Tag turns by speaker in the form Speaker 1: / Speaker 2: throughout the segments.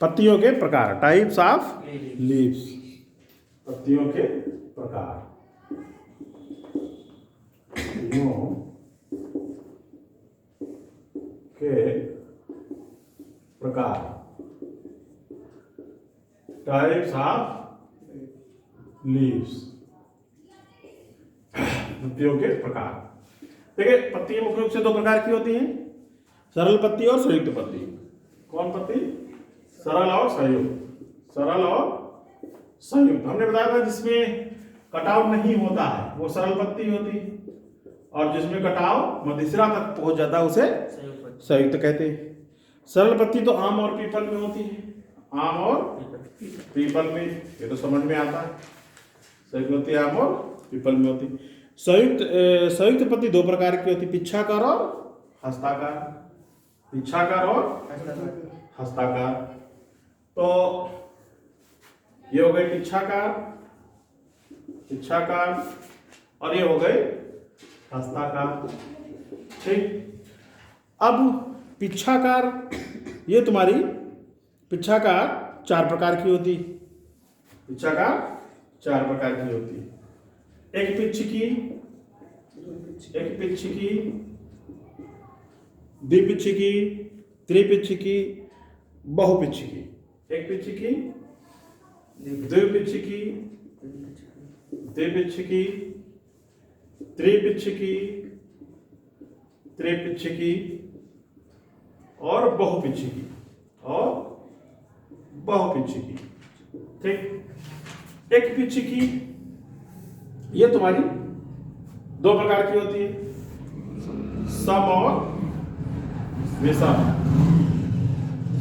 Speaker 1: पत्तियों के प्रकार, टाइप्स ऑफ लीव्स, पत्तियों के प्रकार, पत्तियों के प्रकार, टाइप्स ऑफ लीव्स, पत्तियों के प्रकार। देखिए पत्ती मुख्य रूप से दो प्रकार की होती हैं, सरल पत्ती और संयुक्त पत्ती। कौन पत्ती? सरल और संयुक्त, सरल और संयुक्त। हमने बताया था जिसमें कटाव नहीं होता है वो सरल पत्ती होती है, और जिसमें कटाव मध्यसिरा तक पहुंच जाता है उसे संयुक्त कहते हैं। सरल पत्ती तो आम और पीपल में होती है, आम और पीपल में, ये तो समझ में आता है। संयुक्त पत्ती आम और पीपल में होती है। संयुक्त पत्ती दो प्रकार की होती, पिच्छाकार और हस्ताकार, पिच्छाकार और हस्ताकार। तो ये हो गए पिच्छाकार, पिच्छाकार, और ये हो गए हस्ताकार। ठीक, अब पिच्छाकार, ये तुम्हारी पिच्छाकार चार प्रकार की होती, पिच्छाकार चार प्रकार की होती। एक पिच्छिकी, एक पिच्छिकी, द्विपिच्छिकी, त्रिपिच्छिकी, बहुपिच्छिकी। एक पिच्छिकी, द्विपिच्छिकी, द्विपिच्छिकी, त्रिपिच्छिकी, त्रिपिच्छिकी और बहुपिच्छिकी, और बहुपिच्छिकी। ठीक, एक पिच्छिकी ये तुम्हारी दो प्रकार की होती है, सम और विषम,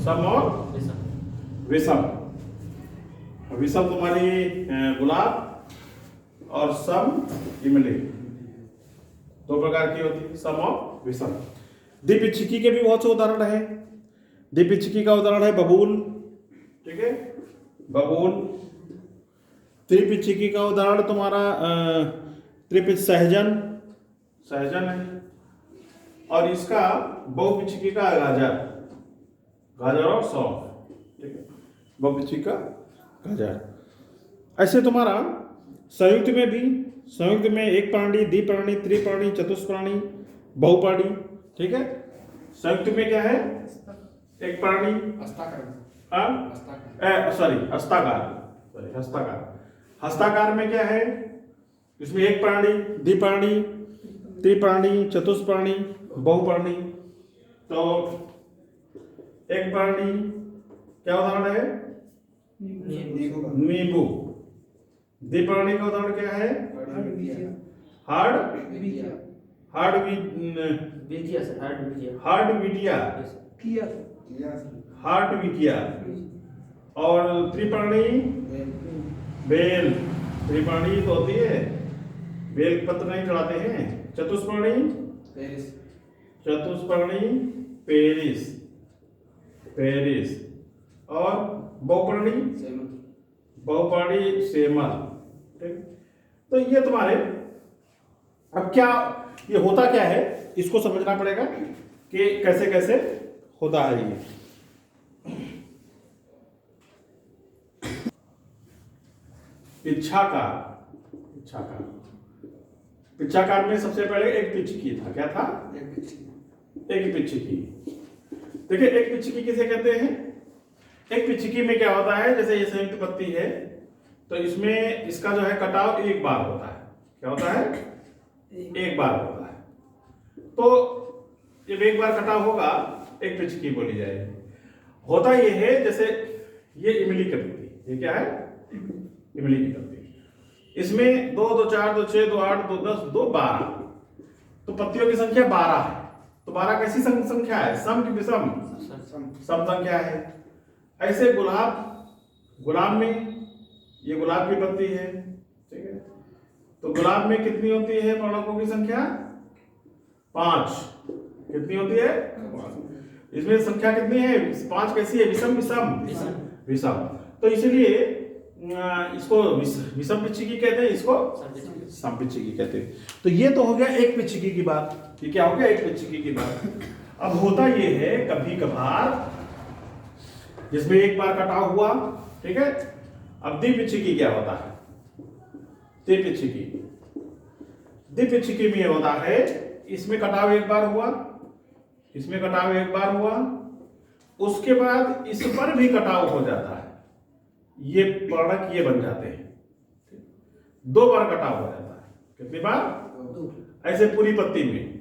Speaker 1: सम और विषम। विषम तुम्हारी गुलाब और सम इमली, दो प्रकार की होती है, सम और विषम। द्विपिच्छिकी के भी बहुत से उदाहरण है। द्विपिच्छिकी का उदाहरण है बबूल, ठीक है, बबूल। त्रिपिच्छिकी का उदाहरण तुम्हारा सहजन, सहजन है। और इसका बहुपिच्छिकी का गाजर, गाजर और सौंफ, ठीक है, बहुपिच्छिकी का गाजर। ऐसे तुम्हारा संयुक्त में भी, संयुक्त में एक प्राणी, द्विप्राणी, त्रिप्राणी, चतुष्प्राणी, बहुप्राणी। ठीक है, संयुक्त में क्या है? एक प्राणी, हस्ताकार। हस्ताकार में क्या है? इसमें एक प्राणी, द्विप्राणी, त्रिप्राणी, चतुष्प्राणी, बहुप्राणी। तो एक प्राणी क्या उदाहरण है? नींबू। द्विप्राणी का उदाहरण क्या है? हार्डविकिया। और त्रिप्राणी बेल, त्रिप्राणी तो होती है, बेल पत्र नहीं चढ़ाते हैं। चतुष्प्राणी पेरिस, पेरिस। और बहुप्राणी सेमल। ठीक, तो ये तुम्हारे, अब क्या ये होता क्या है इसको समझना पड़ेगा कि कैसे कैसे होता है ये। पिच्छाकार, पिच्छाकार, पिच्छाकार में सबसे पहले एक पिच्छिकी था। क्या था? एक पिच्छिकी। देखिए एक पिच्छिकी किसे कहते हैं? एक पिच्छिकी में क्या होता है, जैसे ये संयुक्त पत्ती है तो इसमें इसका जो है कटाव एक बार होता है। क्या होता है? एक बार होता है। तो जब एक बार कटाव होगा एक पिच्छिकी बोली जाएगी। होता ये है जैसे ये इमली की पत्ती, ये क्या है? इमली की पत्ती। इसमें 2, 2, 4, 2, 6, 2, 8, 2, 10, 2, 12, तो पत्तियों की संख्या 12 है। तो 12 कैसी संख्या है? सम की विषम? सम संख्या है। ऐसे गुलाब में ये गुलाब की पत्ती है, ठीक है, तो गुलाब में कितनी होती है पर्णकों की संख्या? 5। कितनी होती है? इसमें संख्या कितनी है? 5 कैसी है? विषम, विषम, विषम। तो इसलिए इसको विषम पिच्छिकी कहते हैं, इसको सम पिच्छिकी कहते हैं। तो ये तो हो गया एक पिच्छिकी की बात। ये क्या हो गया? एक पिच्छिकी की बात। अब होता ये है कभी कभार जिसमें एक बार कटाव हुआ, ठीक है। अब द्विपिच्छिकी क्या होता है? द्विपिच्छिकी, द्विपिच्छिकी में होता है इसमें कटाव एक बार हुआ, इसमें कटाव एक बार हुआ, उसके बाद इस पर भी कटाव हो जाता है, ये पर्णक ये बन जाते हैं, दो बार कटाव हो जाता है। कितनी बार? ऐसे पूरी पत्ती में,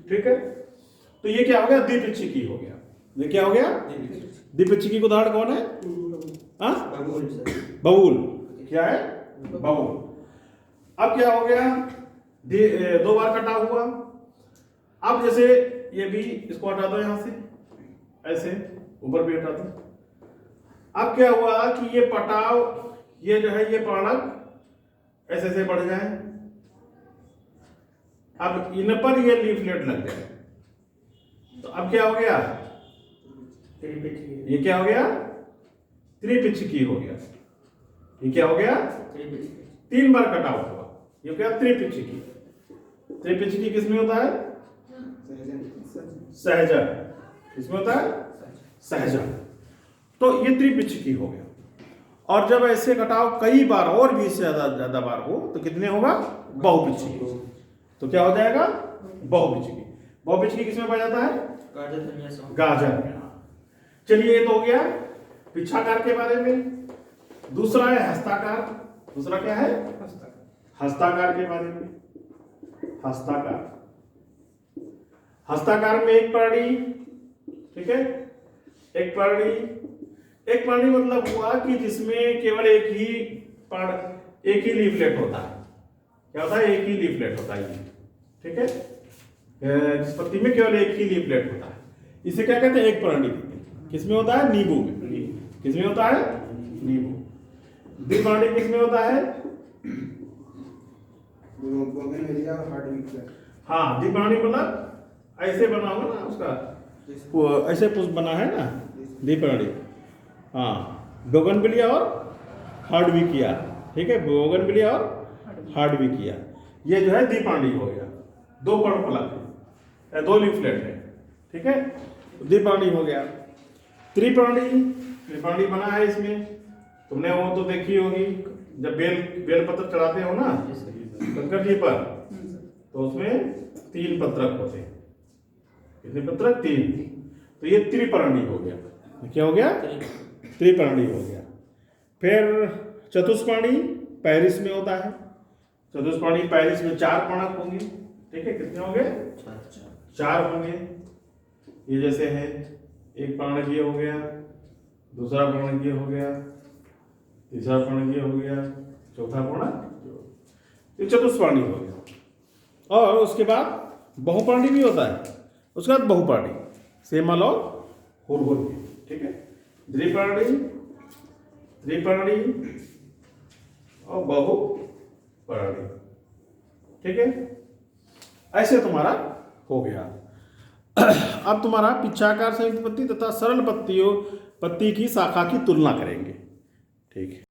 Speaker 1: ठीक है। तो ये क्या हो गया? द्विपिच्छिकी हो गया। ये क्या हो गया? द्विपिच्छिकी का उदाहरण कौन है? बबूल। क्या है? बबूल। अब क्या हो गया? दो बार कटा हुआ। अब जैसे ये भी, इसको हटा दो यहां से, ऐसे ऊपर भी हटा दो। अब क्या हुआ कि ये पटाव, ये जो है ये पर्णक ऐसे ऐसे बढ़ जाए, अब इन पर ये लीफलेट लग जाए, तो अब क्या हो गया? ये क्या हो गया? त्रिपिच्छिकी हो गया। ये क्या हो गया? तीन बार कटाव हुआ, ये क्या? त्रिपिच्छिकी। त्रिपिच्छिकी किसमें होता है? सहजन। किसमें होता है? सहजन। तो ये त्रिपिच्छिकी हो गया। और जब ऐसे कटाव कई बार और भी इससे ज्यादा बार हो तो कितने होगा? बहुपिच्छिकी। तो क्या हो जाएगा? बहुपिच्छिकी। बहुपिच्छिकी किसमें पाया जाता है? गाजर में। चलिए ये तो हो गया पिच्छाकार के बारे में। दूसरा है हस्ताकार। दूसरा क्या है? हस्ताकार के बारे में। हस्ताकार, हस्ताकार में एक पर्णी, ठीक है, एक पर्णी। एक पर्णी मतलब हुआ कि जिसमें केवल एक ही लीफलेट होता है। क्या होता है? एक ही लीफलेट होता है, ठीक है। जिस पत्ती में केवल एक ही लीफलेट होता है, इसे क्या कहते हैं? एक पर्णी। किसमें होता है? नींबू में। किसमें होता है? नींबू। द्विपर्णी किसमें होता है? हाँ, द्विपर्णी मतलब ऐसे बना होगा ना उसका, ऐसे पुष्प बना है ना द्विपर्णी। हाँ, बोगनविलिया और हार्डविकिया, ठीक है, बोगनविलिया और हार्डविकिया, ये जो है द्विपर्णी हो गया। दो फलक है, दो लीफलेट है, ठीक है, द्विपर्णी हो गया। त्रिपर्णी बना है इसमें, तुमने वो तो देखी होगी, जब बेलपत्र चढ़ाते हो ना शंकर जी पर, तो उसमें 3 पत्रक होते हैं। कितने पत्रक? 3। तो ये त्रिपर्णी हो गया। क्या हो गया? त्रिपर्णी हो गया। फिर चतुष्पर्णी पैरिस में होता है। चतुष्पर्णी पैरिस में 4 पर्णक होंगे, ठीक है। कितने होंगे? 4 होंगे। ये जैसे है, एक पर्णक ये हो गया, दूसरा पर्णक ये हो गया, तीसरा पर्णक ये हो गया, चौथा पर्णक, ये चतुष्पर्णी हो गया। और उसके बाद बहुपर्णी भी होता है। उसके बाद बहुपर्णी, सेमल और हुरहुर भी, ठीक है। द्विपर्णी, त्रिपर्णी और बहुपर्णी, ठीक है। ऐसे तुम्हारा हो गया। अब तुम्हारा पिच्छाकार संयुक्त पत्ती तथा सरल पत्ती की शाखा की तुलना करेंगे, ठीक है।